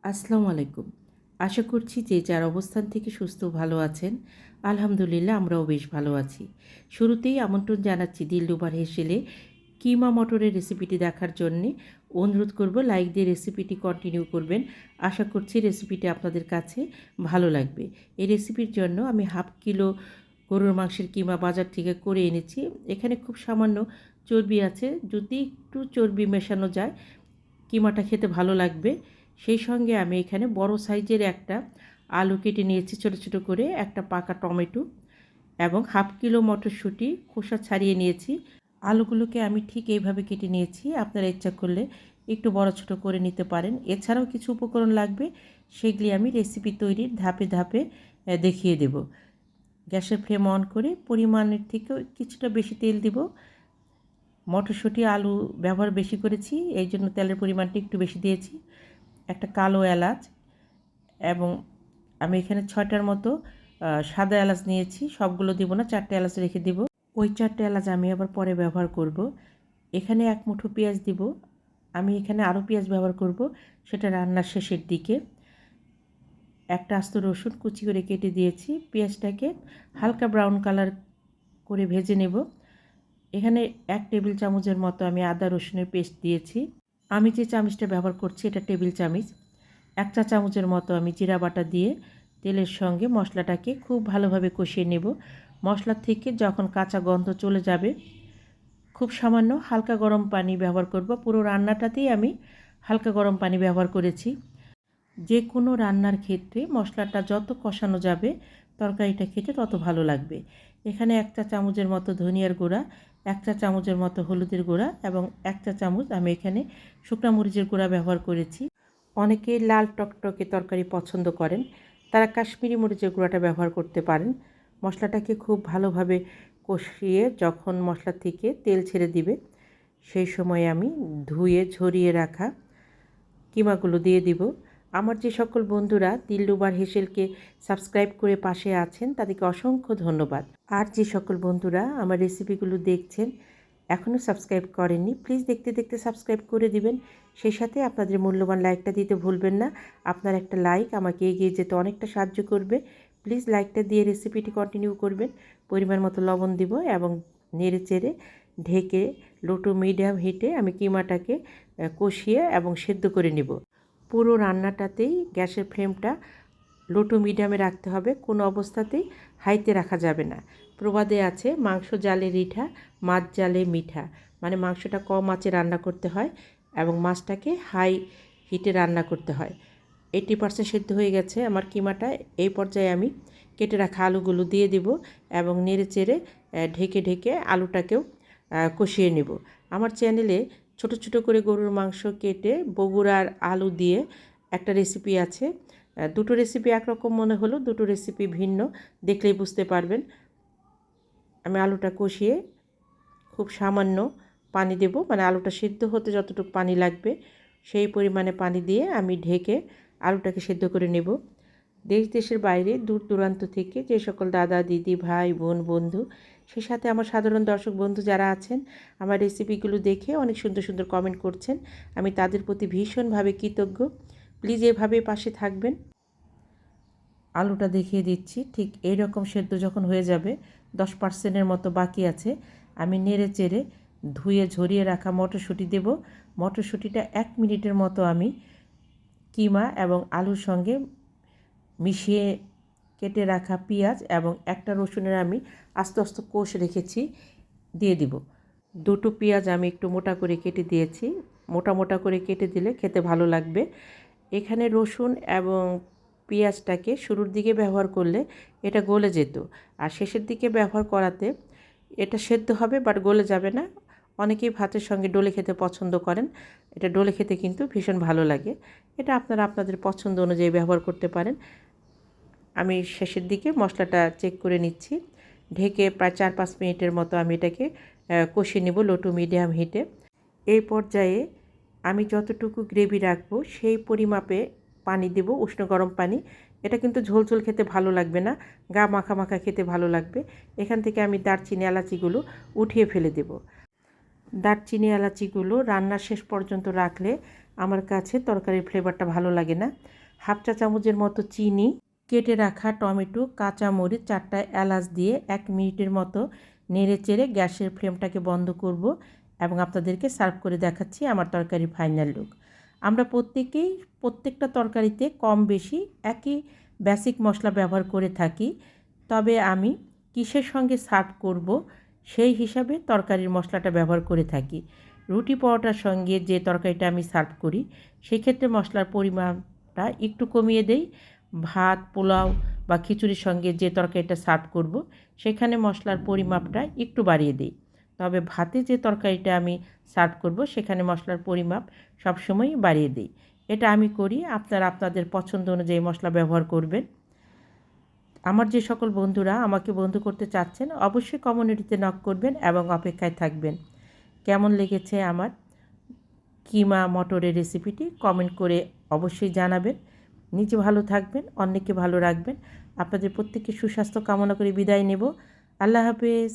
আসসালামু আলাইকুম। আশা করছি যে যার অবস্থান থেকে সুস্থ ভালো আছেন। আলহামদুলিল্লাহ আমরাও বেশ ভালো আছি। শুরুতেই আমন্ত্রণ জানাচ্ছি দিলরুবার হেসেলে কিমা মটরের রেসিপিটি দেখার জন্যে। অনুরোধ করব লাইক দিয়ে রেসিপিটি কন্টিনিউ করবেন। আশা করছি রেসিপিটি আপনাদের কাছে ভালো লাগবে। এই রেসিপির জন্য আমি হাফ কিলো গরুর মাংসের কিমা বাজার থেকে করে এনেছি। এখানে খুব সামান্য চর্বি আছে। যদি একটু চর্বি মেশানো যায় কিমাটা খেতে ভালো লাগবে। সেই সঙ্গে আমি এখানে বড় সাইজের একটা আলু কেটে নিয়েছি ছোট ছোট করে, একটা পাকা টমেটো এবং হাফ কিলো মটরশুঁটি খোসা ছাড়িয়ে নিয়েছি। আলুগুলোকে আমি ঠিক এইভাবে কেটে নিয়েছি। আপনারা ইচ্ছা করলে একটু বড় ছোট করে নিতে পারেন। এছাড়াও কিছু উপকরণ লাগবে, সেগুলি আমি রেসিপি তৈরির ধাপে ধাপে দেখিয়ে দেব। গ্যাসের ফ্লেম অন করে পরিমাণের থেকেও কিছুটা বেশি তেল দিব। মটরশুঁটি আলু ব্যবহার বেশি করেছি, এই জন্য তেলের পরিমাণটা একটু বেশি দিয়েছি। একটা কালো এলাচ এবং আমি এখানে 6টার মতো সাদা এলাচ নিয়েছি। সবগুলো দিব না, 4টে এলাচ রেখে দিব। ওই 4টে এলাচ আমি আবার পরে ব্যবহার করব। এখানে 1 মুঠো পেঁয়াজ দিব। আমি এখানে আরও পেঁয়াজ ব্যবহার করব, সেটা রান্নার শেষের দিকে। একটা আস্ত রসুন কুচি করে কেটে দিয়েছি। পেঁয়াজটাকে হালকা ব্রাউন কালার করে ভেজে নেব। এখানে 1 টেবিল চামচের মতো আমি আদা রসুনের পেস্ট দিয়েছি। আমি যে চামচটা ব্যবহার করছি এটা টেবিল চামচ। 1 চা চামচের মতো আমি জিরা বাটা দিয়ে তেলের সঙ্গে মশলাটাকে খুব ভালোভাবে কষিয়ে নেব। মশলা থেকে যখন কাঁচা গন্ধ চলে যাবে, খুব সামান্য হালকা গরম পানি ব্যবহার করব। পুরো রান্নাটাতেই আমি হালকা গরম পানি ব্যবহার করেছি। যে কোনো রান্নার ক্ষেত্রে মশলাটা যত কষানো যাবে তরকারিটা খেতে তত ভালো লাগবে। এখানে 1 চা চামচের মতো ধনিয়ার গুঁড়া, 1 চা চামচের মতো হলুদের গুঁড়া এবং 1 চা চামচ আমি এখানে শুকনা মরিচের গুঁড়া ব্যবহার করেছি। অনেকে লাল টকটকে তরকারি পছন্দ করেন, তারা কাশ্মীরি মরিচের গুঁড়াটা ব্যবহার করতে পারেন। মশলাটাকে খুব ভালোভাবে কষিয়ে যখন মশলা থেকে তেল ছেড়ে দিবে, সেই সময় আমি ধুয়ে ঝরিয়ে রাখা কিমাগুলো দিয়ে দিব। আমার যে সকল বন্ধুরা দিলরুবার হেসেলকে সাবস্ক্রাইব করে পাশে আছেন তাদেরকে অসংখ্য ধন্যবাদ। আর যে সকল বন্ধুরা আমার রেসিপিগুলো দেখছেন এখনও সাবস্ক্রাইব করেননি, প্লিজ দেখতে দেখতে সাবস্ক্রাইব করে দিবেন। সেই সাথে আপনাদের মূল্যবান লাইকটা দিতে ভুলবেন না। আপনার একটা লাইক আমাকে এগিয়ে যেতে অনেকটা সাহায্য করবে। প্লিজ লাইকটা দিয়ে রেসিপিটি কন্টিনিউ করবেন। পরিমাণ মতো লবণ দিব এবং নেড়ে চেড়ে ঢেকে লো টু মিডিয়াম হিটে আমি কিমাটাকে কষিয়ে এবং সেদ্ধ করে নেব। পুরো রান্নাটাতেই গ্যাসের ফ্লেমটা লো টু মিডিয়ামে রাখতে হবে, কোনো অবস্থাতেই হাইতে রাখা যাবে না। প্রবাদে আছে মাংস জালে রিঠা, মাছ জালে মিঠা, মানে মাংসটা কম আঁচে রান্না করতে হয় এবং মাছটাকে হাই হিটে রান্না করতে হয়। 80% সেদ্ধ হয়ে গেছে আমার কিমাটা। এই পর্যায়ে আমি কেটে রাখা আলুগুলো দিয়ে দিব এবং নেড়ে চেড়ে ঢেকে ঢেকে আলুটাকেও কষিয়ে নেব। আমার চ্যানেলে ছোট ছোট করে গরুর মাংস কেটে বগুড়ার আলু দিয়ে একটা রেসিপি আছে। দুটো রেসিপি একরকম মনে হলো, দুটো রেসিপি ভিন্ন, দেখলেই বুঝতে পারবেন। আমি আলুটা কষিয়ে খুব সামান্য পানি দেব, মানে আলুটা সিদ্ধ হতে যতটুকু পানি লাগবে সেই পরিমাণে পানি দিয়ে আমি ঢেকে আলুটাকে সিদ্ধ করে নেব। দেশ দেশের বাইরে দূর দূরান্ত থেকে যে সকল দাদা দিদি ভাই বোন বন্ধু, সেই সাথে আমার সাধারণ দর্শক বন্ধু যারা আছেন আমার রেসিপিগুলো দেখে অনেক সুন্দর সুন্দর কমেন্ট করছেন, আমি তাদের প্রতি ভীষণভাবে কৃতজ্ঞ। প্লিজ এভাবে পাশে থাকবেন। আলুটা দেখিয়ে দিচ্ছি, ঠিক এই রকম সেদ্ধ যখন হয়ে যাবে, 10%-এর মতো বাকি আছে, আমি নেড়ে চেড়ে ধুয়ে ঝরিয়ে রাখা মটরশুঁটি দেব। মটরশুঁটিটা 1 মিনিটের মতো আমি কিমা এবং আলুর সঙ্গে মিশিয়ে কেটে রাখা পেঁয়াজ এবং একটা রসুনের আমি আস্তে আস্তে কোষ রেখেছি দিয়ে দিব। দুটো পেঁয়াজ আমি একটু মোটা করে কেটে দিয়েছি, মোটা মোটা করে কেটে দিলে খেতে ভালো লাগবে। এখানে রসুন এবং পেঁয়াজটাকে শুরুর দিকে ব্যবহার করলে এটা গলে যেত, আর শেষের দিকে ব্যবহার করাতে এটা সেদ্ধ হবে বাট গলে যাবে না। অনেকেই ভাতের সঙ্গে ডলে খেতে পছন্দ করেন, এটা ডলে খেতে কিন্তু ভীষণ ভালো লাগে। এটা আপনারা আপনাদের পছন্দ অনুযায়ী ব্যবহার করতে পারেন। আমি শেষের দিকে মশলাটা চেক করে নিচ্ছি। ঢেকে প্রায় 4-5 মিনিটের মতো আমি এটাকে কষিয়ে নেব লো টু মিডিয়াম হিটে। এই পর্যায়ে আমি যতটুকু গ্রেভি রাখবো সেই পরিমাপে পানি দেব, উষ্ণ গরম পানি। এটা কিন্তু ঝোল ঝোল খেতে ভালো লাগবে না, গা মাখা মাখা খেতে ভালো লাগবে। এখান থেকে আমি দারচিনি এলাচিগুলো উঠিয়ে ফেলে দেব। দারচিনি এলাচিগুলো রান্নার শেষ পর্যন্ত রাখলে আমার কাছে তরকারির ফ্লেভারটা ভালো লাগে না। হাফ চা চামচের মতো চিনি, কেটে রাখা টমেটো, কাঁচামরিচ, 4টা এলাচ দিয়ে 1 মিনিটের মতো নেড়ে চেড়ে গ্যাসের ফ্লেমটাকে বন্ধ করব এবং আপনাদেরকে সার্ভ করে দেখাচ্ছি আমার তরকারির ফাইনাল লুক। আমরা প্রত্যেকেই প্রত্যেকটা তরকারিতে কম বেশি একই বেসিক মশলা ব্যবহার করে থাকি, তবে আমি কিসের সঙ্গে সার্ভ করব সেই হিসাবে তরকারির মশলাটা ব্যবহার করে থাকি। রুটি পরোটার সঙ্গে যে তরকারিটা আমি সার্ভ করি সেক্ষেত্রে মশলার পরিমাণটা একটু কমিয়ে দেই। ভাত, পোলাও বা খিচুড়ির সঙ্গে যে তরকারিটা সার্ভ করব সেখানে মশলার পরিমাপটা একটু বাড়িয়ে দিই। তবে ভাতে যে তরকারিটা আমি সার্ভ করব সেখানে মশলার পরিমাপ সবসময়ই বাড়িয়ে দিই। এটা আমি করি, আপনারা আপনাদের পছন্দ অনুযায়ী মশলা ব্যবহার করবেন। আমার যে সকল বন্ধুরা আমাকে বন্ধু করতে চাচ্ছেন অবশ্যই কমিউনিটিতে নক করবেন এবং অপেক্ষায় থাকবেন। কেমন লেগেছে আমার কিমা মটরের রেসিপিটি কমেন্ট করে অবশ্যই জানাবেন। নিজে ভালো থাকবেন, অন্যকে ভালো রাখবেন। আপনাদের প্রত্যেকের সুস্বাস্থ্য কামনা করে বিদায় নেব। আল্লাহ হাফেজ।